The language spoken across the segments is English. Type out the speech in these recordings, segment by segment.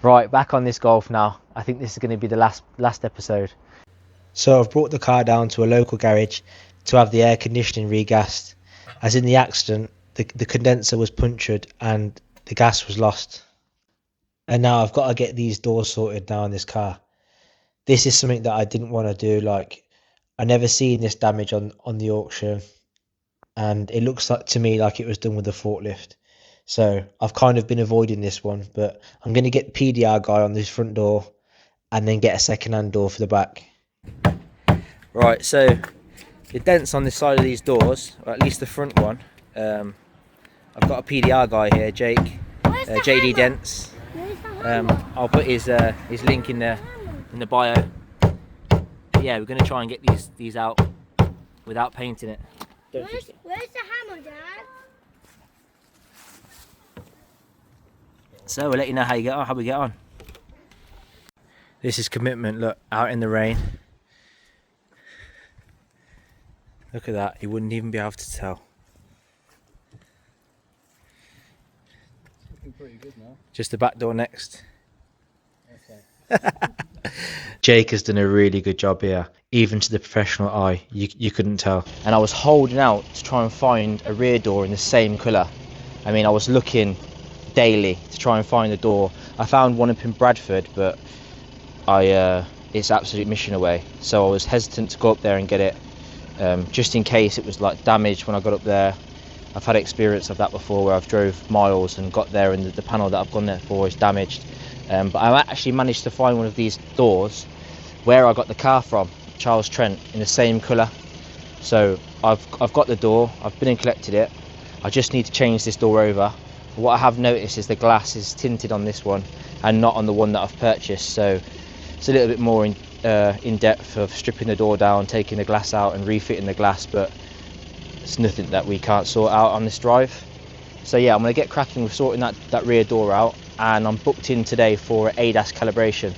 Right, back on this Golf now. I think this is going to be the last episode. So I've brought the car down to a local garage to have the air conditioning regassed, as in the accident the condenser was punctured and the gas was lost. And now I've got to get these doors sorted now in this car. This is something that I didn't want to do. Like, I never seen this damage on the auction, and it looks like to me like it was done with a forklift. So I've kind of been avoiding this one, but I'm going to get the PDR guy on this front door and then get a second-hand door for the back. Right, so the dents on this side of these doors, or at least the front one, I've got a PDR guy here, Jake, JD Dents. I'll put his link in the bio. But yeah, we're going to try and get these out without painting it. Where's the hammer, Dad? So we'll let you know how we get on. This is commitment. Look, out in the rain. Look at that. You wouldn't even be able to tell. Looking pretty good now. Just the back door next. Okay. Jake has done a really good job here. Even to the professional eye, you couldn't tell. And I was holding out to try and find a rear door in the same colour. I mean, I was looking daily to try and find the door. I found one up in Bradford, but it's absolute mission away. So I was hesitant to go up there and get it, just in case it was like damaged when I got up there. I've had experience of that before, where I've drove miles and got there and the panel that I've gone there for is damaged. But I actually managed to find one of these doors where I got the car from, Charles Trent, in the same colour. So I've got the door, I've been and collected it. I just need to change this door over. What I have noticed is the glass is tinted on this one and not on the one that I've purchased, so it's a little bit more in depth of stripping the door down, taking the glass out and refitting the glass, but it's nothing that we can't sort out on this drive. So yeah, I'm going to get cracking with sorting that rear door out, and I'm booked in today for ADAS calibration.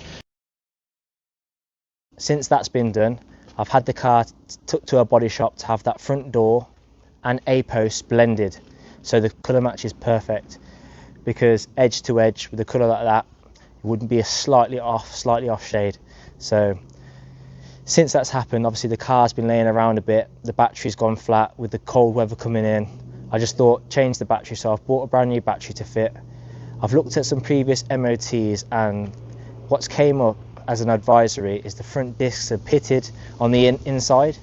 Since that's been done, I've had the car took to a body shop to have that front door and A-post blended, so the colour match is perfect, because edge to edge with a colour like that, it wouldn't be a slightly off shade. So since that's happened, obviously the car's been laying around a bit, the battery's gone flat with the cold weather coming in. I just thought change the battery, so I've bought a brand new battery to fit. I've looked at some previous MOTs, and what's came up as an advisory is the front discs are pitted on the inside.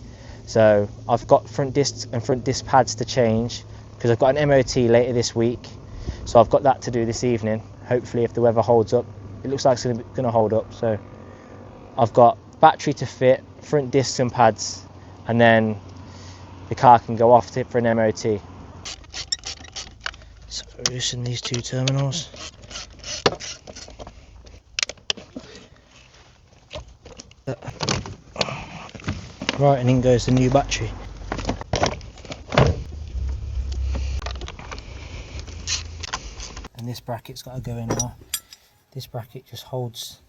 So I've got front discs and front disc pads to change, because I've got an MOT later this week. So I've got that to do this evening. Hopefully, if the weather holds up, it looks like it's going to hold up. So I've got battery to fit, front discs and pads, and then the car can go off for an MOT. So loosen these two terminals. Right, and in goes the new battery. And this bracket's got to go in now. This bracket just holds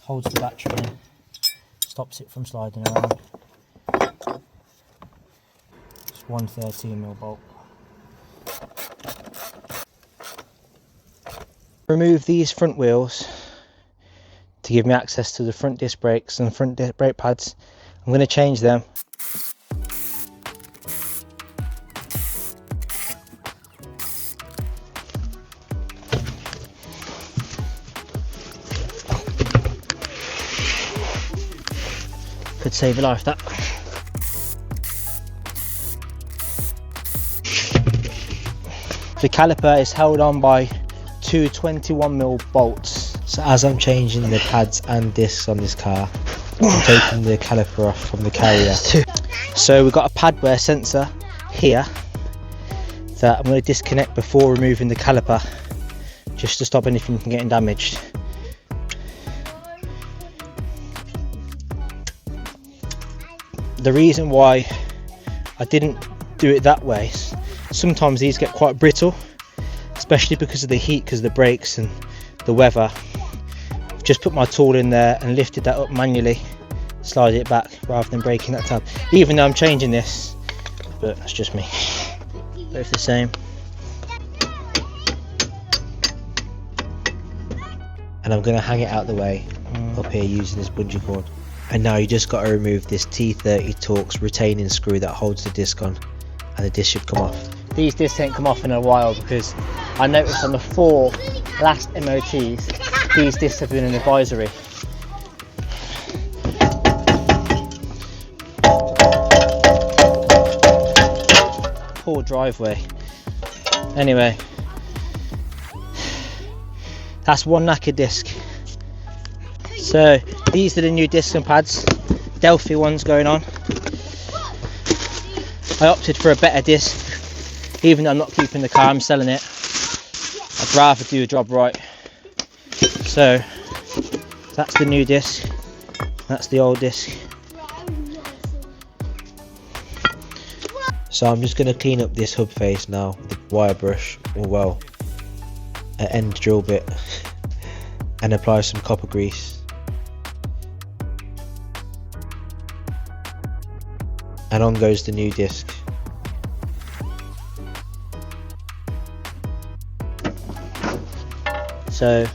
the battery in, stops it from sliding around. It's 113mm bolt. Remove these front wheels to give me access to the front disc brakes and front disc brake pads. I'm going to change them. Could save your life, that. The caliper is held on by two 21mm bolts. So as I'm changing the pads and discs on this car, I'm taking the caliper off from the carrier. So we've got a pad wear sensor here that I'm going to disconnect before removing the caliper, just to stop anything from getting damaged. The reason why I didn't do it that way, sometimes these get quite brittle, especially because of the heat, because of the brakes and the weather. I've just put my tool in there and lifted that up manually, slided it back rather than breaking that tab. Even though I'm changing this, but that's just me. Both the same. and I'm going to hang it out the way up here using this bungee cord. And now you just got to remove this T30 Torx retaining screw that holds the disc on, and the disc should come off. These discs ain't come off in a while because I noticed on the 4 last MOTs these discs have been an advisory. Poor driveway. Anyway, that's one knackered disc. So these are the new discs and pads, Delphi ones going on. I opted for a better disc, even though I'm not keeping the car, I'm selling it. I'd rather do the job right. So that's the new disc, that's the old disc. So I'm just going to clean up this hub face now with a wire brush, or well, an end drill bit, and apply some copper grease. And on goes the new disc. So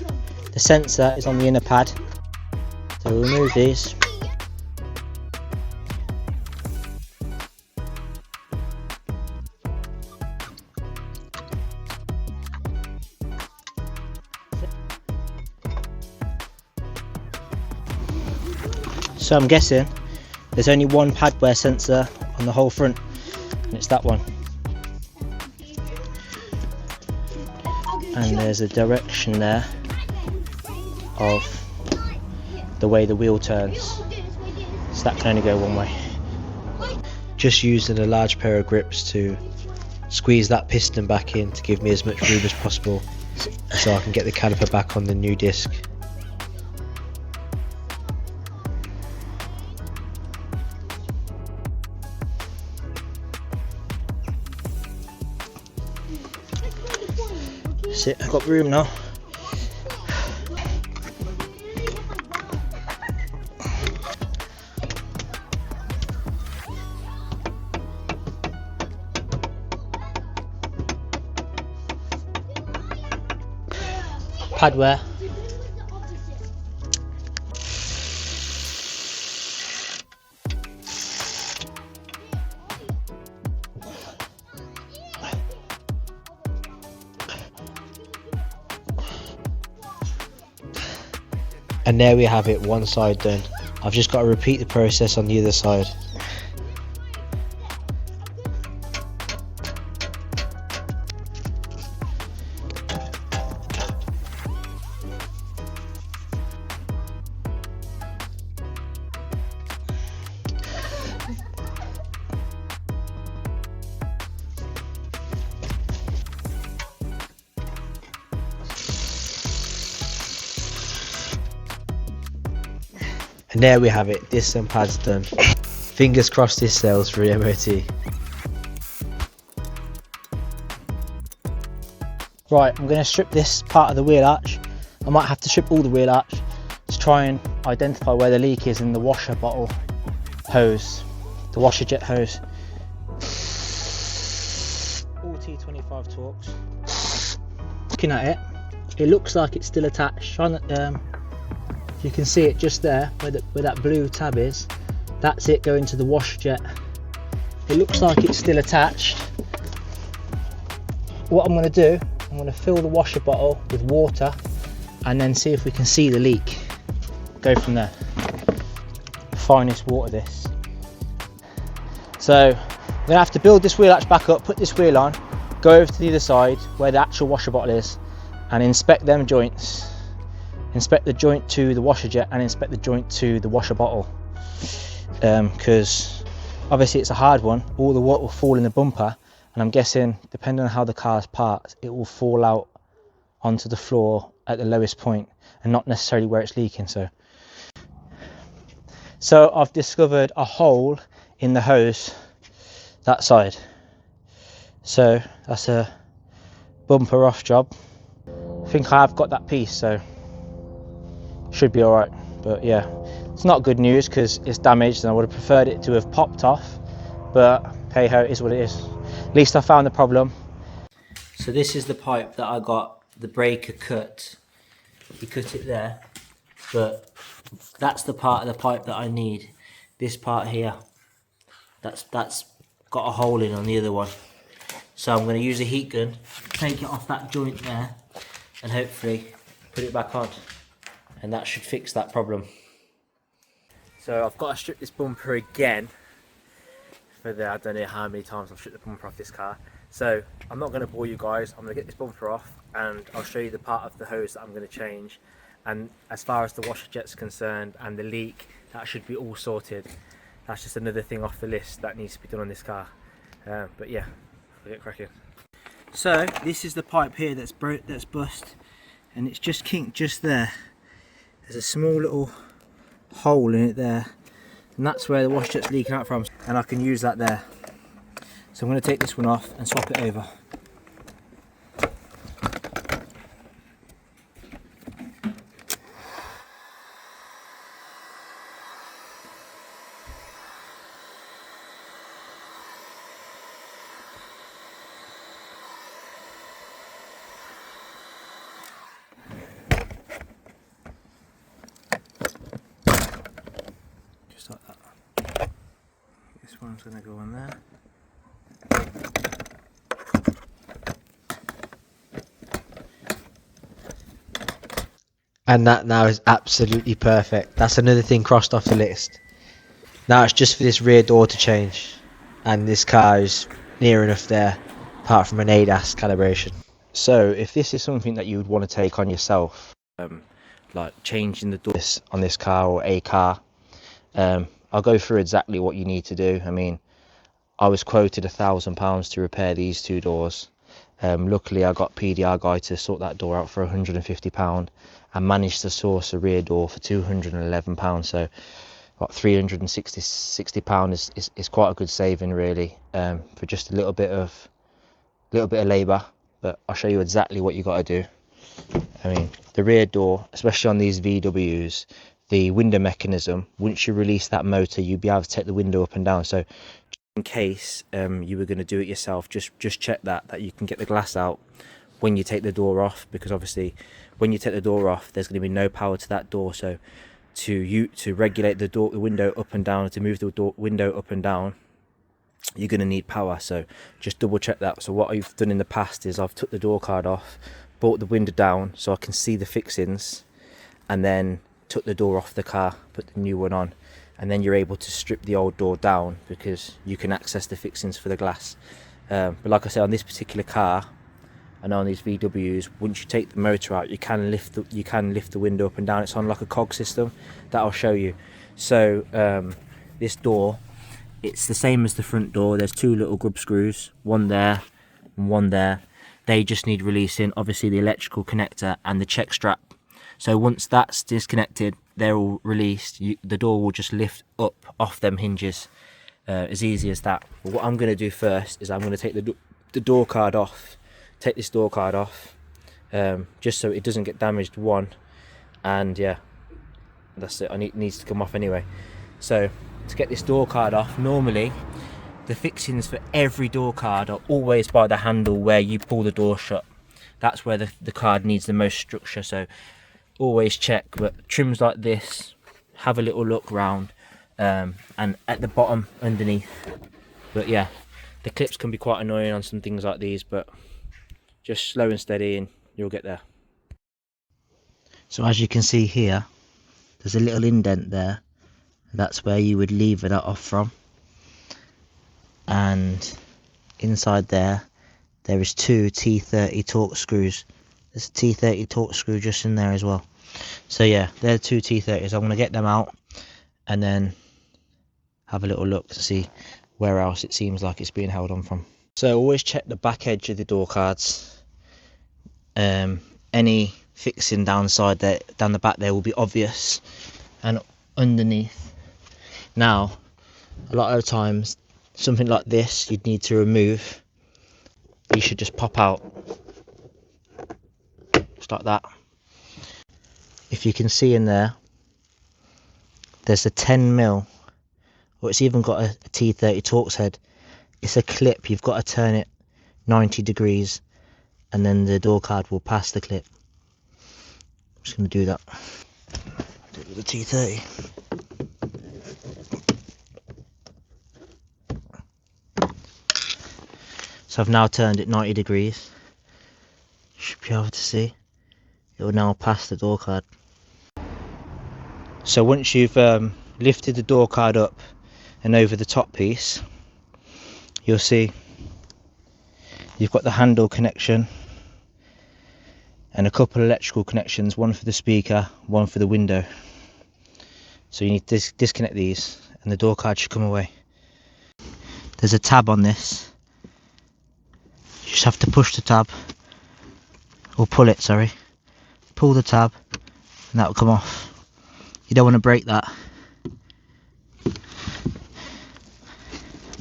the sensor is on the inner pad, so we'll remove these. So I'm guessing there's only one pad wear sensor on the whole front, and it's that one. And there's a direction there of the way the wheel turns, so that can only go one way. Just using a large pair of grips to squeeze that piston back in to give me as much room as possible so I can get the caliper back on the new disc. That's it, I've got room now. Pad wear. And there we have it, one side done. I've just got to repeat the process on the other side. And there we have it, discs and pads done. Fingers crossed this sells for MOT. Right, I'm going to strip this part of the wheel arch. I might have to strip all the wheel arch to try and identify where the leak is in the washer bottle hose, the washer jet hose. All T25 Torx. Looking at it, it looks like it's still attached. You can see it just there where that blue tab is. That's it going to the washer jet. It looks like it's still attached. What I'm going to do, I'm going to fill the washer bottle with water and then see if we can see the leak. Go from there. Finest water this. So I'm going to have to build this wheel arch back up, put this wheel on, go over to the other side where the actual washer bottle is and inspect them joints. Inspect the joint to the washer jet and inspect the joint to the washer bottle, because obviously it's a hard one. All the water will fall in the bumper, and I'm guessing depending on how the car's parked, it will fall out onto the floor at the lowest point and not necessarily where it's leaking. So I've discovered a hole in the hose that side, so that's a bumper off job. I think I have got that piece, so should be alright. But yeah, it's not good news because it's damaged and I would have preferred it to have popped off, but hey ho, it is what it is. At least I found the problem. So this is the pipe that I got the breaker cut you cut it there, but that's the part of the pipe that I need. This part here, that's got a hole in on the other one. So I'm going to use a heat gun, take it off that joint there, and hopefully put it back on, and that should fix that problem. So I've got to strip this bumper again. I don't know how many times I've stripped the bumper off this car. So I'm not going to bore you guys. I'm going to get this bumper off and I'll show you the part of the hose that I'm going to change. And as far as the washer jet's concerned and the leak, that should be all sorted. That's just another thing off the list that needs to be done on this car. But yeah, we'll get cracking. So this is the pipe here that's bust, and it's just kinked just there. There's a small little hole in it there, and that's where the wash jet's leaking out from, and I can use that there. So I'm going to take this one off and swap it over. Just like that. This one's going to go on there. And that now is absolutely perfect. That's another thing crossed off the list. Now it's just for this rear door to change, and this car is near enough there, apart from an ADAS calibration. So if this is something that you would want to take on yourself, like changing the doors on this car or a car, I'll go through exactly what you need to do. I mean, I was quoted £1,000 to repair these two doors. Luckily I got PDR guy to sort that door out for £150 and managed to source a rear door for £211. So what, £360 is quite a good saving really, for just a little bit of labour. But I'll show you exactly what you got to do. I mean, the rear door, especially on these VWs, the window mechanism, once you release that motor, you'll be able to take the window up and down. So in case you were going to do it yourself, just check that you can get the glass out when you take the door off, because obviously when you take the door off there's going to be no power to that door. So to regulate the window up and down, to move the window up and down, you're going to need power. So just double check that. So what I've done in the past is I've took the door card off, brought the window down so I can see the fixings, and then took the door off the car, put the new one on, and then you're able to strip the old door down because you can access the fixings for the glass. But like I said, on this particular car and on these VWs, once you take the motor out, you can lift the window up and down. It's on like a cog system that I'll show you. So this door, it's the same as the front door. There's two little grub screws, one there and one there. They just need releasing, obviously the electrical connector and the check strap. So once that's disconnected, they're all released, the door will just lift up off them hinges, as easy as that. But what I'm going to do first is I'm going to take the door card off, take this door card off, just so it doesn't get damaged, one, and yeah, that's it. It needs to come off anyway. So to get this door card off, normally the fixings for every door card are always by the handle where you pull the door shut. That's where the card needs the most structure, so always check. But trims like this, have a little look round, and at the bottom underneath. But yeah, the clips can be quite annoying on some things like these, but just slow and steady and you'll get there. So as you can see here, there's a little indent there. That's where you would lever that off from, and inside there is two T30 Torx screws. There's a T30 Torx screw just in there as well. So yeah, they're two T30s. I'm going to get them out and then have a little look to see where else it seems like it's being held on from. So always check the back edge of the door cards. Any fixing down the back there will be obvious, and underneath. Now, a lot of times, something like this you'd need to remove. You should just pop out just like that. If you can see in there's a 10mm, or it's even got a T30 Torx head. It's a clip. You've got to turn it 90 degrees and then the door card will pass the clip. just going to do that. Do it with the T30. So I've now turned it 90 degrees. Should be able to see. It will now pass the door card. So once you've lifted the door card up and over the top piece, you'll see you've got the handle connection and a couple of electrical connections, one for the speaker, one for the window. So you need to disconnect these and the door card should come away. There's a tab on this. You just have to push the tab, or pull it, sorry. Pull the tab and that will come off. You don't want to break that. The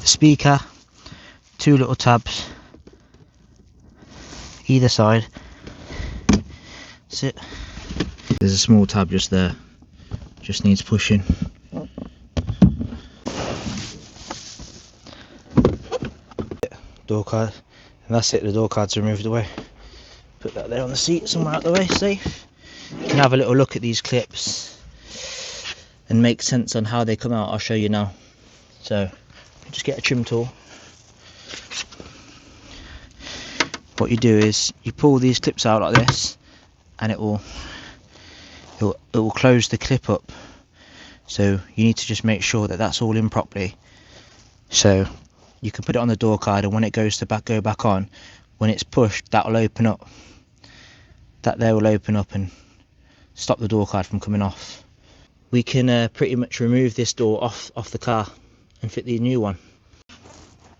speaker, 2 little tabs either side. That's it. There's a small tab just there, just needs pushing. Door card, and that's it, the door card's removed away. Put that there on the seat somewhere out the way, safe. You can have a little look at these clips and make sense on how they come out. I'll show you now. So just get a trim tool. What you do is you pull these clips out like this and it will close the clip up. So you need to just make sure that that's all in properly. So you can put it on the door card, and when it goes to go back on, when it's pushed, that will open up. That there will open up and stop the door card from coming off. We can pretty much remove this door off the car and fit the new one.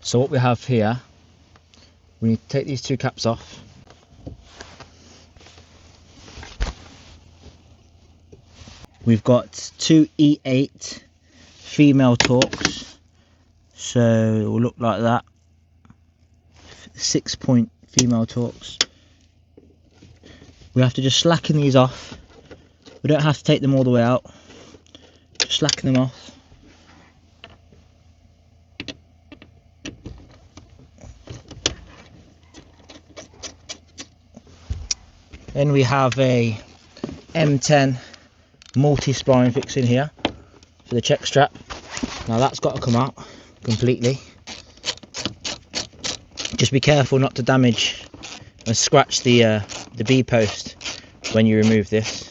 So what we have here, we need to take these 2 caps off. We've got 2 E8 female Torx, so it will look like that. 6-point female Torx. We have to just slacken these off. We don't have to take them all the way out. Just slacken them off. Then we have a M10 multi-spline fixing here for the check strap. Now that's got to come out completely. Just be careful not to damage and scratch the B post when you remove this.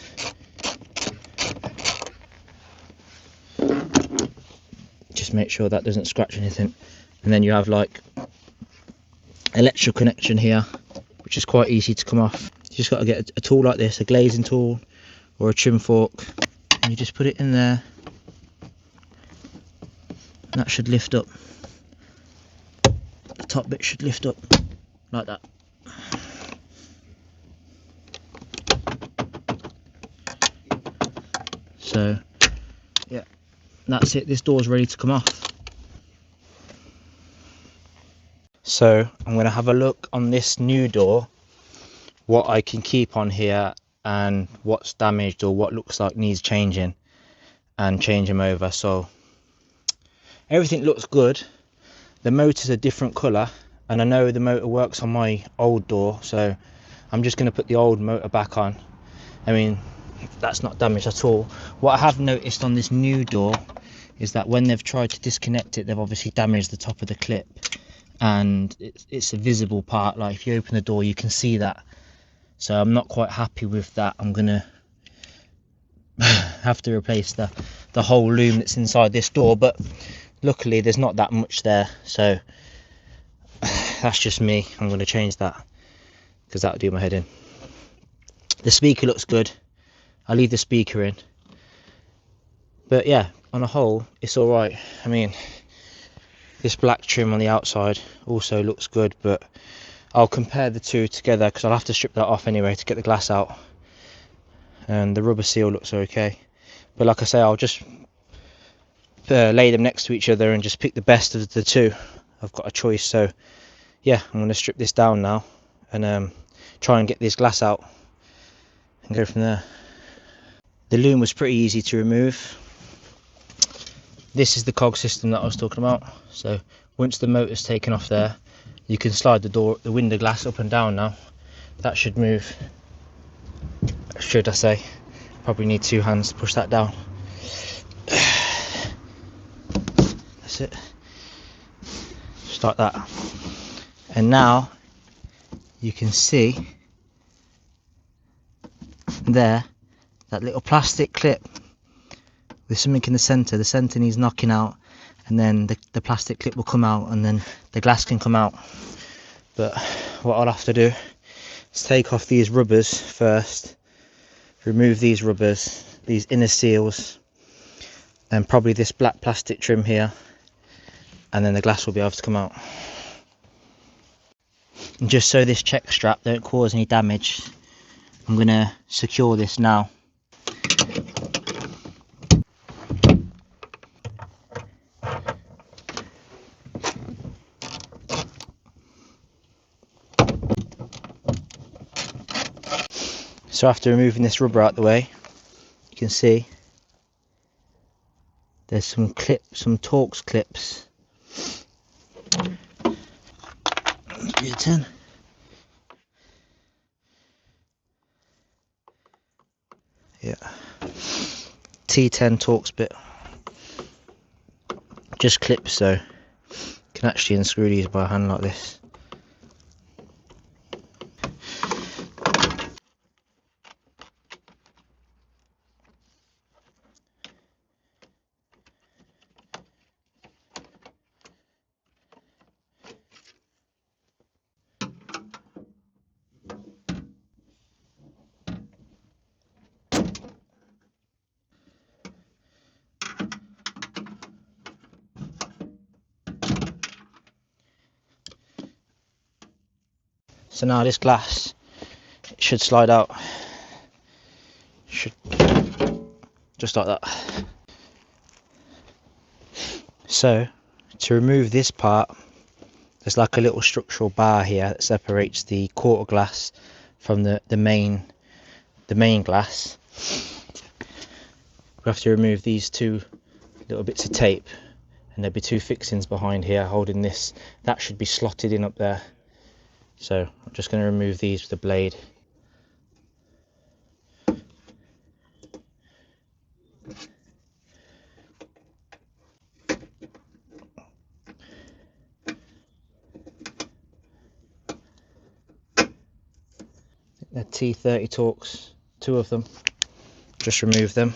Just make sure that doesn't scratch anything. And then you have like electrical connection here, which is quite easy to come off. You just got to get a tool like this, a glazing tool or a trim fork, and you just put it in there. And that should lift up. The top bit should lift up like that. So yeah, that's it. This door's ready to come off. So I'm going to have a look on this new door, what I can keep on here and what's damaged or what looks like needs changing, and change them over. So everything looks good. The motor's a different colour, and I know the motor works on my old door, so I'm just going to put the old motor back on. I mean, that's not damaged at all. What I have noticed on this new door is that when they've tried to disconnect it, they've obviously damaged the top of the clip, and it's a visible part. Like if you open the door, you can see that. So I'm not quite happy with that. I'm gonna have to replace the whole loom that's inside this door, but luckily there's not that much there, so that's just me. I'm going to change that because that'll do my head in. The speaker looks good. I'll leave the speaker in, but yeah, on a whole it's all right. I mean, this black trim on the outside also looks good, but I'll compare the two together because I'll have to strip that off anyway to get the glass out, and the rubber seal looks okay. But like I say, I'll just lay them next to each other and just pick the best of the two. I've got a choice, so yeah, I'm going to strip this down now and try and get this glass out and go from there. The loom was pretty easy to remove. This is the cog system that I was talking about. So once the motor's taken off there, you can slide the window glass up and down now. That should move. should I say. Probably need 2 hands to push that down. That's it. Just like that. And now you can see there that little plastic clip with something in the centre. The centre needs knocking out, and then the plastic clip will come out, and then the glass can come out. But what I'll have to do is take off these rubbers first, remove these rubbers, these inner seals, and probably this black plastic trim here, and then the glass will be able to come out. And just so this check strap don't cause any damage, I'm going to secure this now. So after removing this rubber out the way, you can see there's some Torx clips. Give it a turn. Yeah, T10 Torx bit. Just clips, so you can actually unscrew these by hand like this. So now this glass, it should slide out. Should just like that. So to remove this part, there's like a little structural bar here that separates the quarter glass from the main glass. We have to remove these 2 little bits of tape, and there'll be 2 fixings behind here holding this. That should be slotted in up there. So I'm just going to remove these with the blade. They're T30 Torx, 2 of them. Just remove them.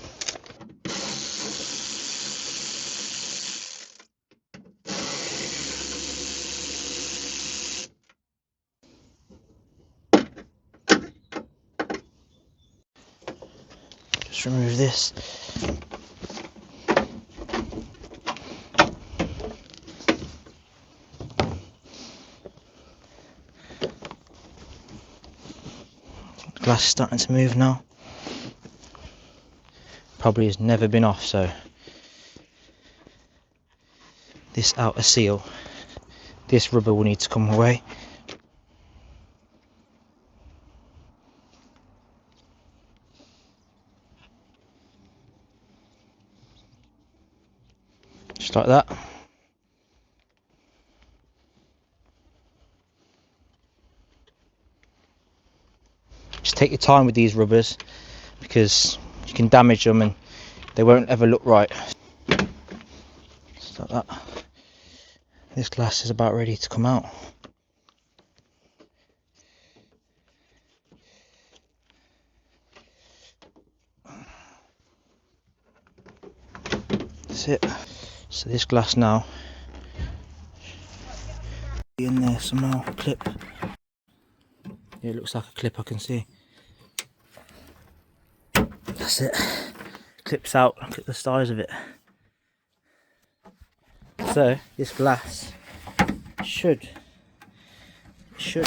Just remove this. The glass is starting to move now. Probably has never been off, so this outer seal, this rubber will need to come away. Just like that. Just take your time with these rubbers, because you can damage them and they won't ever look right. Just like that. This glass is about ready to come out. That's it. So this glass now, in there somehow, clip. Yeah, it looks like a clip I can see. That's it. Clips out. Look at the size of it. So this glass should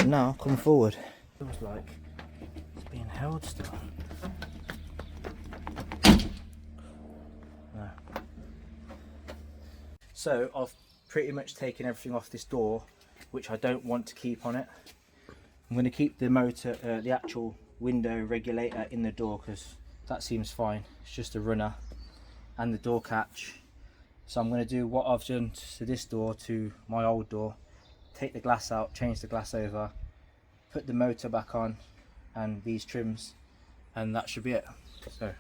now come forward. Feels like it's being held still. No. So I've pretty much taken everything off this door, which I don't want to keep on it. I'm going to keep the motor, the actual window regulator in the door, because that seems fine. It's just a runner, and the door catch. So I'm going to do what I've done to this door to my old door. Take the glass out, change the glass over, put the motor back on and these trims, and that should be it. So.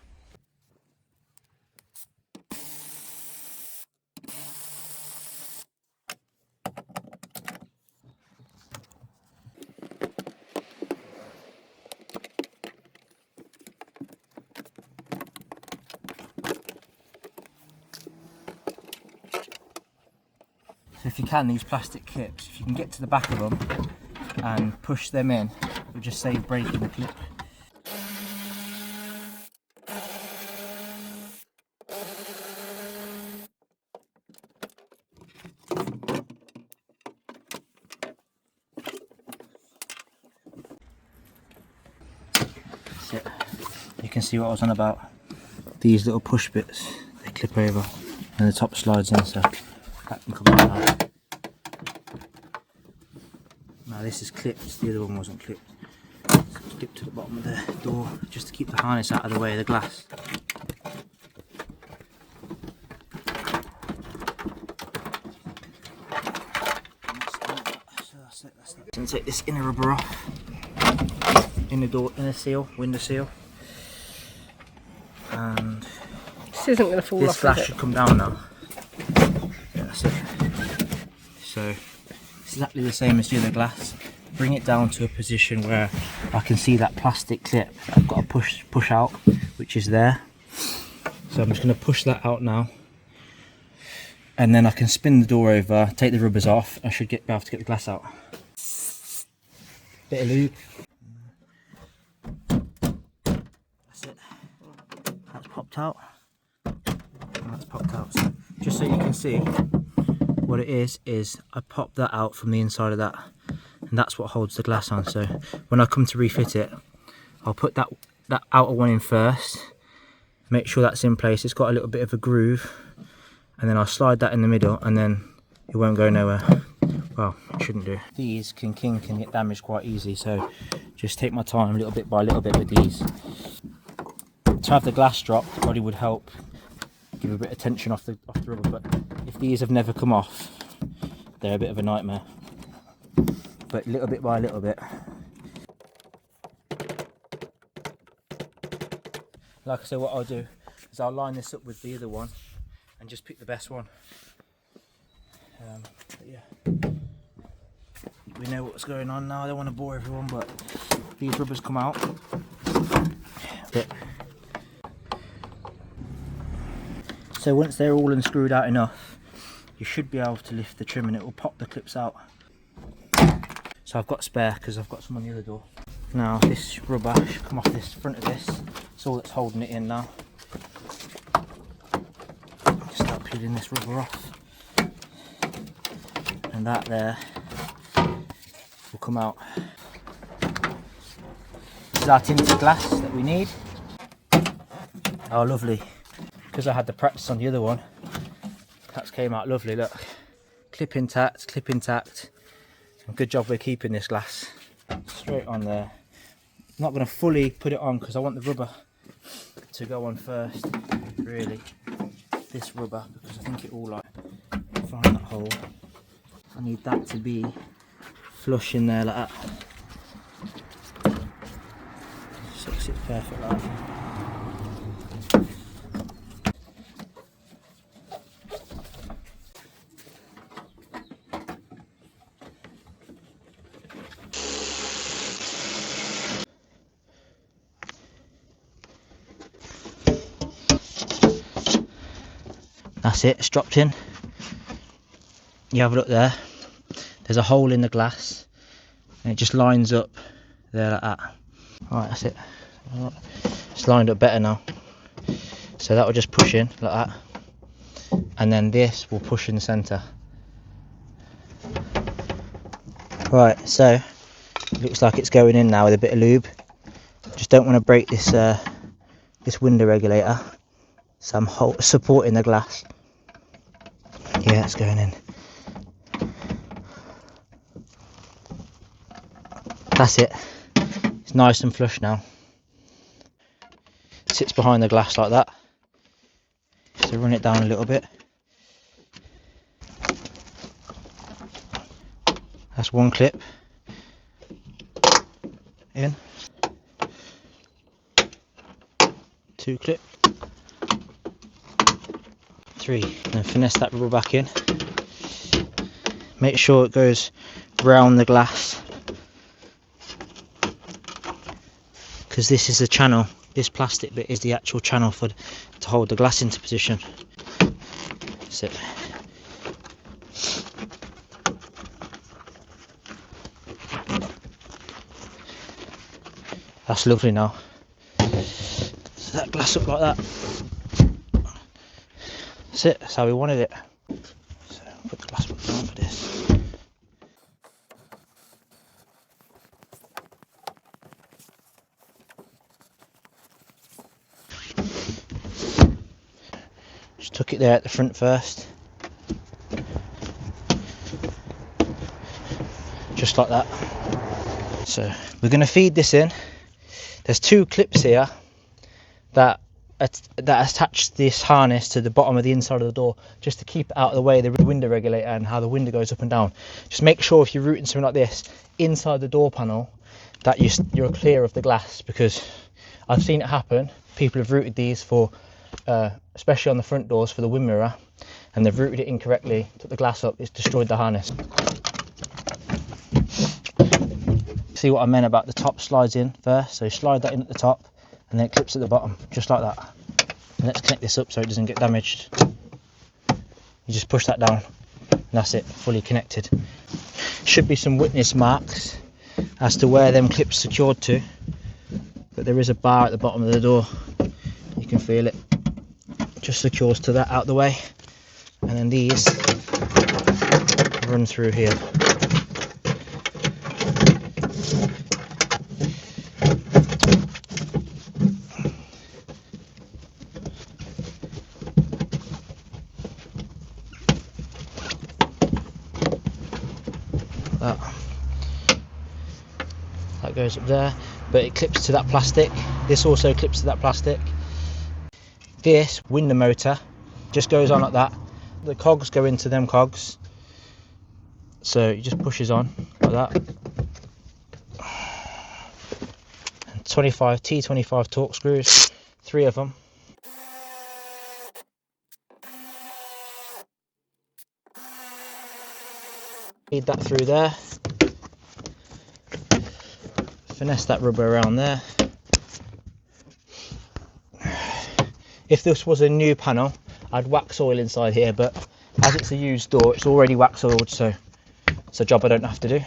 So if you can, these plastic clips, if you can get to the back of them and push them in, it'll just save breaking the clip. That's it. You can see what I was on about. These little push bits, they clip over and the top slides in, so that can come out now. Now this is clipped, the other one wasn't clipped. So it's clipped to the bottom of the door just to keep the harness out of the way of the glass. So that's it. Going to take this inner rubber off. Inner seal, window seal. And this isn't going to fall off. This glass should come down now. Yeah, that's it. So it's exactly the same as the other glass. Bring it down to a position where I can see that plastic clip I've got to push out, which is there. So I'm just going to push that out now, and then I can spin the door over, take the rubbers off. I should be able to get the glass out. Bit of lube. That's it. That's popped out. And that's popped out. So just so you can see what it is I popped that out from the inside of that, and that's what holds the glass on. So when I come to refit it, I'll put that outer one in first, make sure that's in place. It's got a little bit of a groove, and then I'll slide that in the middle, and then it won't go nowhere. Well, it shouldn't do. These can kink and get damaged quite easily, so just take my time little bit by little bit with these. To have the glass dropped probably would help give a bit of tension off the rubber, but if these have never come off, they're a bit of a nightmare. But little bit by little bit. Like I say, what I'll do is I'll line this up with the other one and just pick the best one. But yeah, we know what's going on now. I don't want to bore everyone, but these rubbers come out. So once they're all unscrewed out enough, you should be able to lift the trim and it will pop the clips out. So I've got spare because I've got some on the other door. Now this rubber should come off this front of this. It's all that's holding it in now. Just start peeling this rubber off. And that there will come out. This is our tinted glass that we need. Oh lovely. Because I had the practice on the other one, that came out lovely, look. Clip intact, clip intact. And good job we're keeping this glass. Straight on there. I'm not going to fully put it on because I want the rubber to go on first, really. This rubber, because I think it will like find that hole. I need that to be flush in there like that. So it sits perfect like that. That's it, it's dropped in. You have a look there. There's a hole in the glass and it just lines up there like that. Alright, that's it. Right. It's lined up better now. So that will just push in like that. And then this will push in the centre. Right, so it looks like it's going in now with a bit of lube. Just don't want to break this this window regulator. So I'm supporting the glass. Yeah, it's going in. That's it. It's nice and flush now. It sits behind the glass like that. So run it down a little bit. That's one clip in. 2 clip, 3, and then finesse that rubber back in. Make sure it goes round the glass, because this is the channel. This plastic bit is the actual channel to hold the glass into position. That's it. That's lovely now. So that glass up like that. That's it. That's how we wanted it. So put the glass box on for this. Just tuck it there at the front first. Just like that. So we're going to feed this in. There's 2 clips here that attach this harness to the bottom of the inside of the door, just to keep it out of the way of the window regulator and how the window goes up and down. Just make sure if you're routing something like this inside the door panel that you're clear of the glass, because I've seen it happen. People have routed these for especially on the front doors for the wind mirror, and they've routed it incorrectly, took the glass up, it's destroyed the harness. See what I meant about the top slides in first? So slide that in at the top and then it clips at the bottom, just like that. And let's connect this up so it doesn't get damaged. You just push that down and that's it, fully connected. Should be some witness marks as to where them clips secured to, but there is a bar at the bottom of the door, you can feel it, just secures to that out the way, and then these run through here. That goes up there, but it clips to that plastic. This also clips to that plastic. This window motor just goes on like that. The cogs go into them cogs, so it just pushes on like that. And 25 T25 torque screws, 3 of them. Feed that through there. Finesse that rubber around there. If this was a new panel, I'd wax oil inside here, but as it's a used door, it's already wax oiled, so it's a job I don't have to do.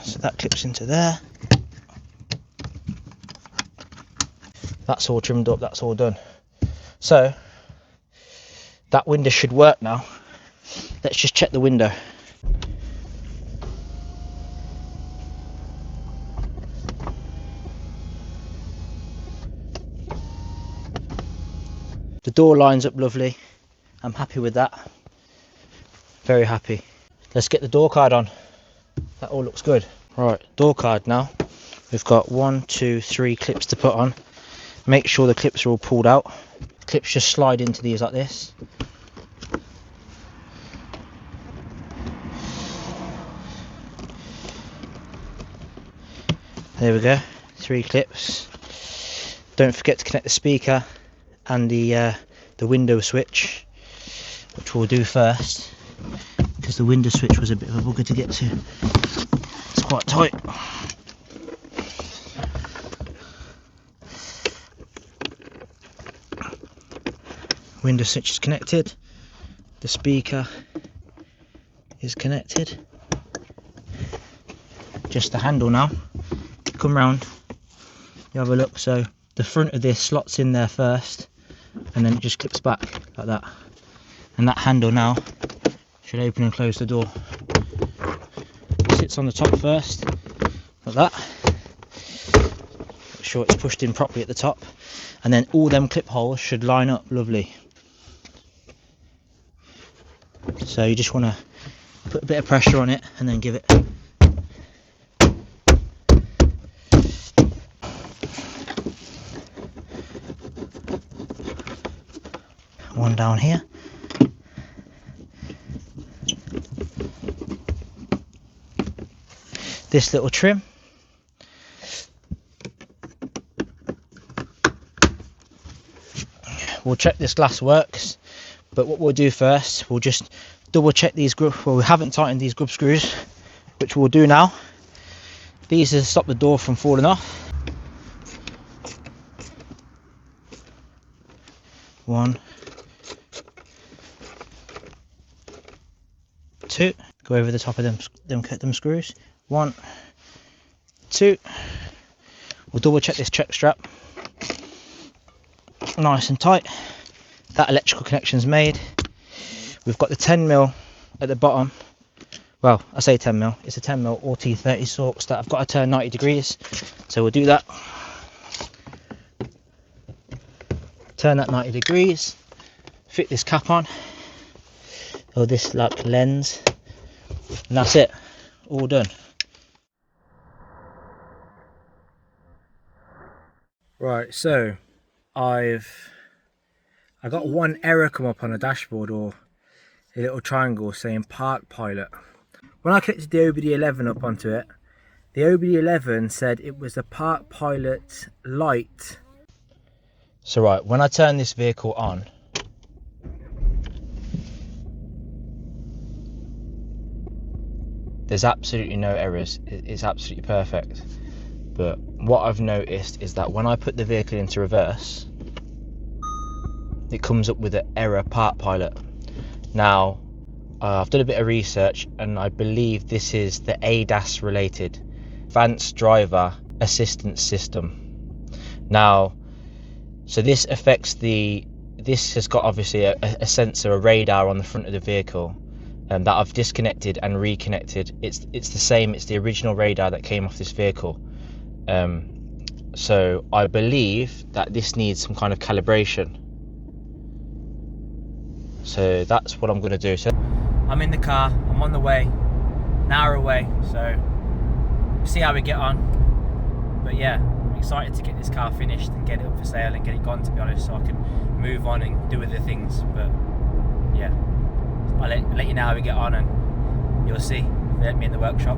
So that clips into there. That's all trimmed up, that's all done. So that window should work now. Let's just check the window. The door lines up lovely. I'm happy with that. Very happy. Let's get the door card on. That all looks good. Right, door card now. We've got 1, 2, 3 clips to put on. Make sure the clips are all pulled out. Clips just slide into these like this. There we go, 3 clips. Don't forget to connect the speaker and the window switch, which we'll do first, because the window switch was a bit of a bugger to get to. It's quite tight. Window switch is connected, the speaker is connected, just the handle now. Come round, you have a look, so the front of this slots in there first and then it just clips back like that, and that handle now should open and close the door. It sits on the top first like that, make sure it's pushed in properly at the top, and then all them clip holes should line up lovely. So you just want to put a bit of pressure on it and then give it. One down here, this little trim. We'll check this glass works, but what we'll do first, we'll just double check these grub, well, we haven't tightened these grub screws, which we'll do now. These are to stop the door from falling off. 1, 2, go over the top of them screws. 1, 2. We'll double check this check strap. Nice and tight. That electrical connection's made. We've got the 10mm at the bottom. Well, I say 10mm, it's a 10mm or T30 sorts that I've got to turn 90 degrees. So we'll do that. Turn that 90 degrees. Fit this cap on. Or this like lens. And that's it. All done. Right, so I got one error come up on the dashboard, or a little triangle saying Park Pilot. When I connected the OBD11 up onto it, the OBD11 said it was a Park Pilot light. So right, when I turn this vehicle on, there's absolutely no errors. It's absolutely perfect. But what I've noticed is that when I put the vehicle into reverse, it comes up with an error Park Pilot. Now, I've done a bit of research and I believe this is the ADAS related, Advanced Driver Assistance System. Now, so this affects this has got obviously a sensor, a radar on the front of the vehicle that I've disconnected and reconnected. It's the same, it's the original radar that came off this vehicle. So I believe that this needs some kind of calibration. So that's what I'm going to do. So I'm in the car, I'm on the way, an hour away, so we'll see how we get on. But yeah, I'm excited to get this car finished and get it up for sale and get it gone, to be honest, so I can move on and do other things. But yeah, I'll let you know how we get on and you'll see. They let me in the workshop.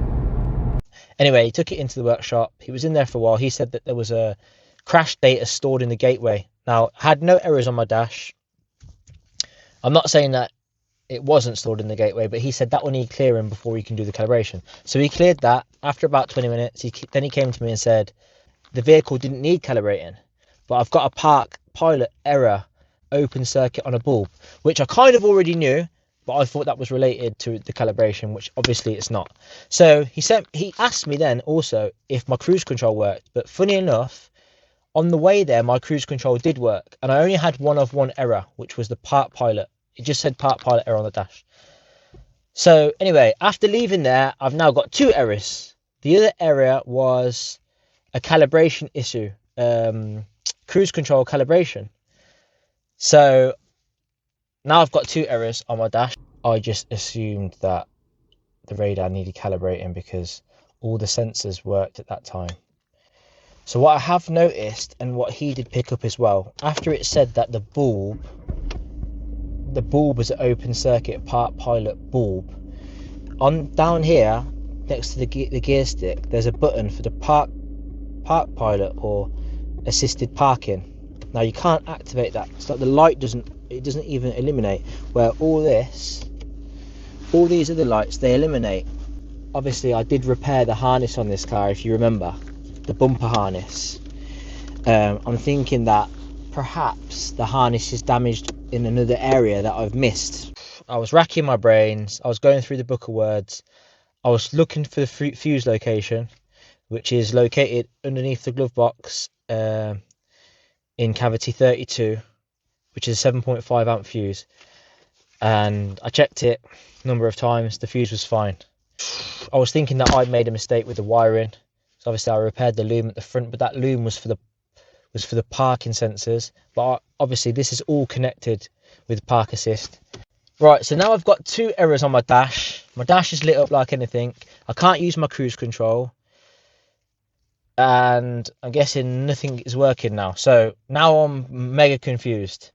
Anyway, he took it into the workshop. He was in there for a while. He said that there was a crash data stored in the gateway. Now, I had no errors on my dash. I'm not saying that it wasn't stored in the gateway, but he said that will need clearing before he can do the calibration. So he cleared that. After about 20 minutes, then he came to me and said, the vehicle didn't need calibrating, but I've got a Park Pilot error open circuit on a bulb, which I kind of already knew, but I thought that was related to the calibration, which obviously it's not. So he asked me then also if my cruise control worked, but funny enough, on the way there, my cruise control did work, and I only had one error, which was the Park Pilot. It just said Park Pilot error on the dash. So anyway, after leaving there, I've now got 2 errors. The other error was a calibration issue, cruise control calibration. So now I've got 2 errors on my dash. I just assumed that the radar needed calibrating because all the sensors worked at that time. So what I have noticed, and what he did pick up as well, after it said that the bulb was an open circuit Park Pilot bulb, down here next to the gear stick, there's a button for the Park Pilot or assisted parking. Now you can't activate that. It's like the light doesn't even illuminate, where all these other lights, they illuminate. Obviously I did repair the harness on this car, if you remember, the bumper harness. I'm thinking that perhaps the harness is damaged in another area that I've missed. I was racking my brains, I was going through the book of words, I was looking for the fuse location, which is located underneath the glove box in cavity 32, which is a 7.5 amp fuse, and I checked it a number of times. The fuse was fine. I was thinking that I'd made a mistake with the wiring, so obviously I repaired the loom at the front, but that loom was for the parking sensors. But obviously this is all connected with park assist. Right, so now I've got 2 errors on my dash. My dash is lit up like anything. I can't use my cruise control, and I'm guessing nothing is working now. So now I'm mega confused.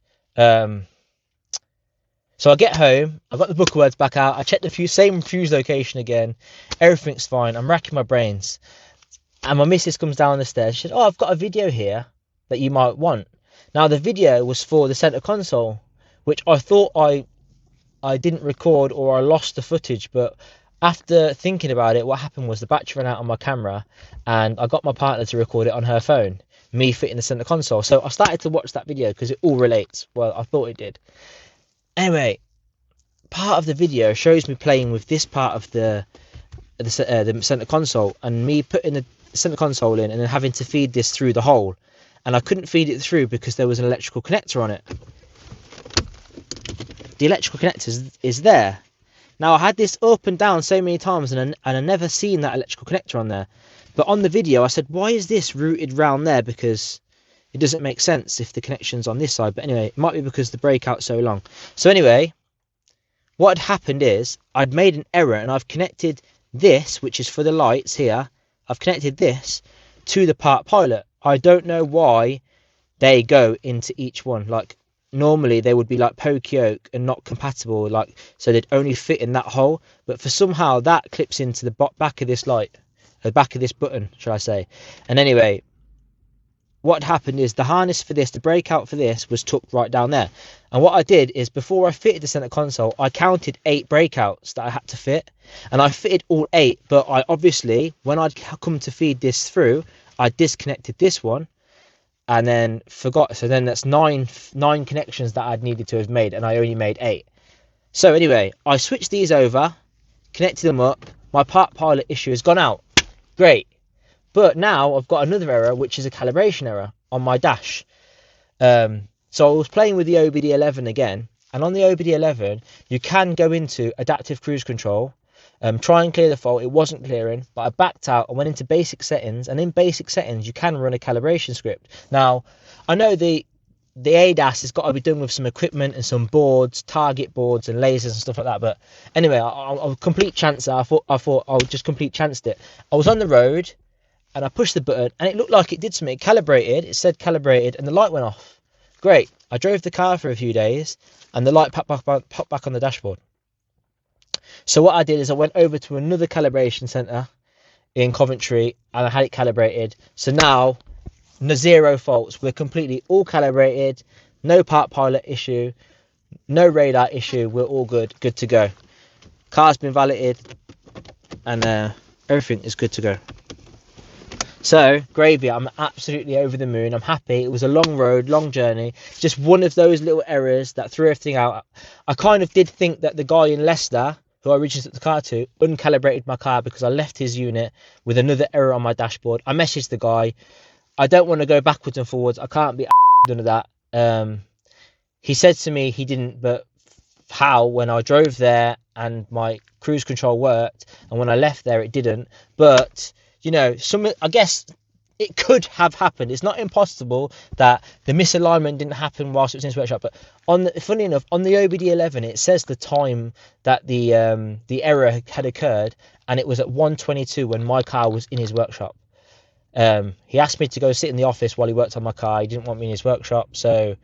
So I get home, I've got the book of words back out, I check the same fuse location again, everything's fine, I'm racking my brains. And my missus comes down the stairs, she said, oh, I've got a video here that you might want. Now the video was for the centre console, which I thought I didn't record or I lost the footage, but after thinking about it, what happened was the battery ran out on my camera and I got my partner to record it on her phone, me fitting the centre console. So I started to watch that video because it all relates. Well, I thought it did. Anyway, part of the video shows me playing with this part of the centre console and me putting the centre console in and then having to feed this through the hole. And I couldn't feed it through because there was an electrical connector on it. The electrical connector is there. Now I had this up and down so many times and I never seen that electrical connector on there. But on the video I said, why is this routed round there? Because it doesn't make sense if the connection's on this side. But anyway, it might be because the breakout's so long. So anyway, what had happened is I'd made an error and I've connected this, which is for the lights here. I've connected this to the part pilot. I don't know why they go into each one. Like normally they would be like pokey yoke and not compatible, like so they'd only fit in that hole. But for somehow that clips into the back of this light, the back of this button, shall I say. And anyway, what happened is the harness for this, the breakout for this was tucked right down there. And what I did is before I fitted the center console, I counted 8 breakouts that I had to fit, and I fitted all 8. But I obviously, when I'd come to feed this through, I disconnected this one and then forgot. So then that's nine connections that I'd needed to have made, and I only made 8. So anyway, I switched these over, connected them up. My part pilot issue has gone out. Great. But now I've got another error, which is a calibration error on my dash. So I was playing with the OBD11 again, and on the OBD11 you can go into adaptive cruise control, try and clear the fault. It wasn't clearing, but I backed out and went into basic settings, and in basic settings you can run a calibration script. Now I know the ADAS has got to be done with some equipment and some boards, target boards and lasers and stuff like that, but anyway, I'll complete chance it. I thought I'll just complete chanced it. I was on the road and I pushed the button and it looked like it did something. It calibrated, it said calibrated, and the light went off. Great. I drove the car for a few days and the light popped back on the dashboard. So what I did is I went over to another calibration centre in Coventry and I had it calibrated. So now, zero faults. We're completely all calibrated, no part pilot issue, no radar issue. We're all good to go. Car's been validated and everything is good to go. So, gravy, I'm absolutely over the moon. I'm happy. It was a long road, long journey. Just one of those little errors that threw everything out. I kind of did think that the guy in Leicester, who I originally took the car to, uncalibrated my car because I left his unit with another error on my dashboard. I messaged the guy. I don't want to go backwards and forwards. I can't be none of that. He said to me he didn't, but how when I drove there and my cruise control worked, and when I left there it didn't. But you know, I guess it could have happened. It's not impossible that the misalignment didn't happen whilst it was in his workshop. But funny enough, on the OBD11, it says the time that the error had occurred, and it was at 1:22 when my car was in his workshop. He asked me to go sit in the office while he worked on my car. He didn't want me in his workshop, so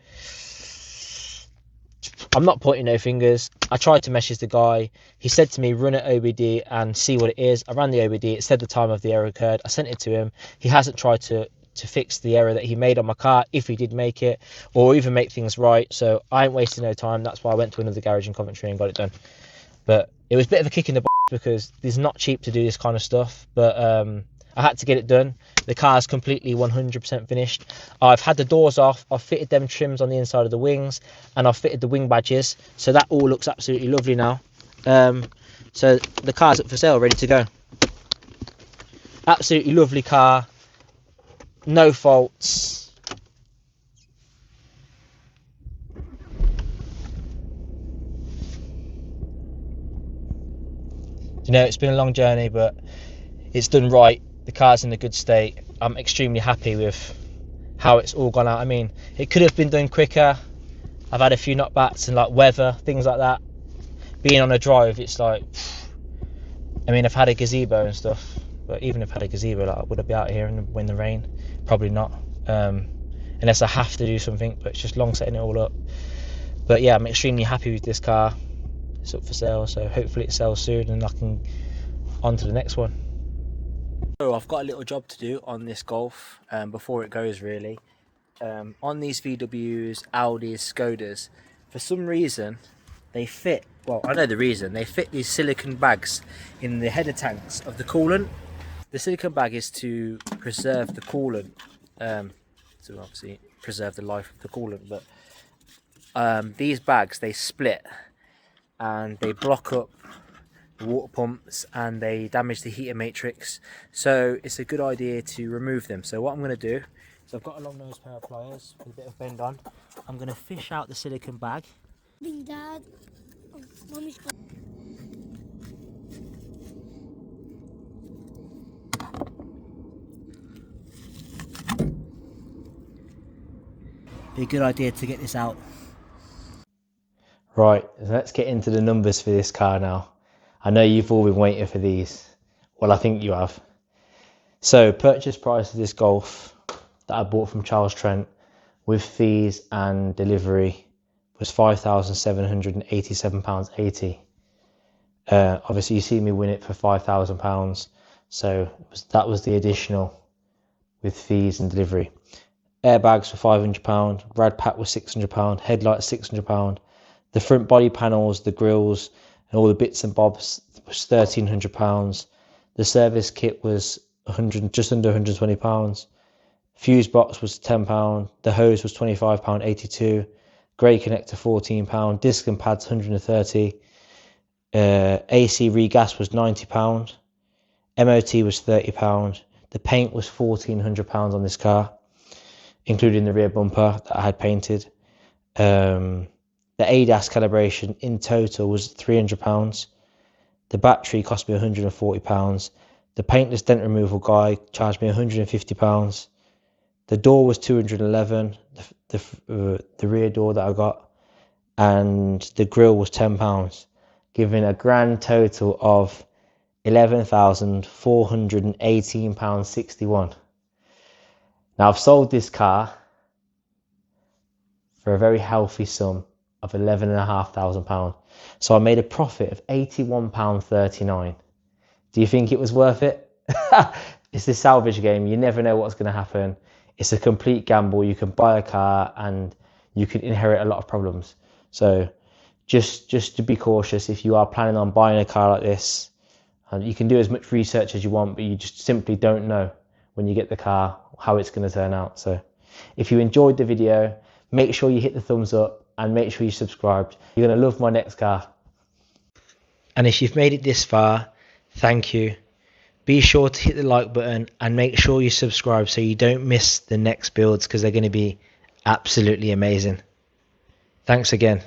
I'm not pointing no fingers. I tried to message the guy. He said to me, run at OBD and see what it is. I ran the OBD. It said the time of the error occurred. I sent it to him. He hasn't tried to fix the error that he made on my car, if he did make it, or even make things right. So I ain't wasting no time. That's why I went to another garage in Coventry and got it done. But it was a bit of a kick in the because it's not cheap to do this kind of stuff. But I had to get it done. The car's completely 100% finished. I've had the doors off. I've fitted them trims on the inside of the wings, and I've fitted the wing badges. So that all looks absolutely lovely now. So the car's up for sale, ready to go. Absolutely lovely car. No faults. You know, it's been a long journey, but it's done right. The car's in a good state. I'm extremely happy with how it's all gone out. I mean, it could have been done quicker. I've had a few knockbacks and like weather, things like that. Being on a drive, it's like, I mean, I've had a gazebo and stuff, but even if I had a gazebo, like, would I be out here in the rain? Probably not, unless I have to do something, but it's just long setting it all up. But yeah, I'm extremely happy with this car. It's up for sale, so hopefully it sells soon and I can on to the next one. So I've got a little job to do on this Golf before it goes really. On these VWs, Audis, Skodas, for some reason they fit, well I know the reason, they fit these silicone bags in the header tanks of the coolant. The silicone bag is to preserve the coolant, to obviously preserve the life of the coolant, but these bags, they split and they block up the water pumps and they damage the heater matrix, so it's a good idea to remove them. So what I'm going to do is, I've got a long nose pair of pliers with a bit of bend on. I'm going to fish out the silicone bag. Dad, Mummy's got. Be a good idea to get this out. Right, let's get into the numbers for this car now. I know you've all been waiting for these. Well, I think you have. So, purchase price of this Golf that I bought from Charles Trent with fees and delivery was £5,787.80. Obviously, you see me win it for £5,000, so that was the additional with fees and delivery. Airbags were £500, rad pack was £600, headlights £600. The front body panels, the grills, and all the bits and bobs was £1,300. The service kit was just under £120. Fuse box was £10. The hose was £25.82. Grey connector £14. Disc and pads £130. AC regas was £90. MOT was £30. The paint was £1,400 on this car, including the rear bumper that I had painted. The ADAS calibration in total was £300. The battery cost me £140. The paintless dent removal guy charged me £150. The door was £211, the rear door that I got, and the grille was £10, giving a grand total of £11,418.61. Now I've sold this car for a very healthy sum of £11,500. So I made a profit of £81.39. Do you think it was worth it? It's this salvage game. You never know what's going to happen. It's a complete gamble. You can buy a car and you can inherit a lot of problems. So just to be cautious, if you are planning on buying a car like this, you can do as much research as you want, but you just simply don't know when you get the car how it's going to turn out. So if you enjoyed the video, make sure you hit the thumbs up and make sure you subscribed. You're going to love my next car. And if you've made it this far, thank you. Be sure to hit the like button and make sure you subscribe so you don't miss the next builds, because they're going to be absolutely amazing. Thanks again.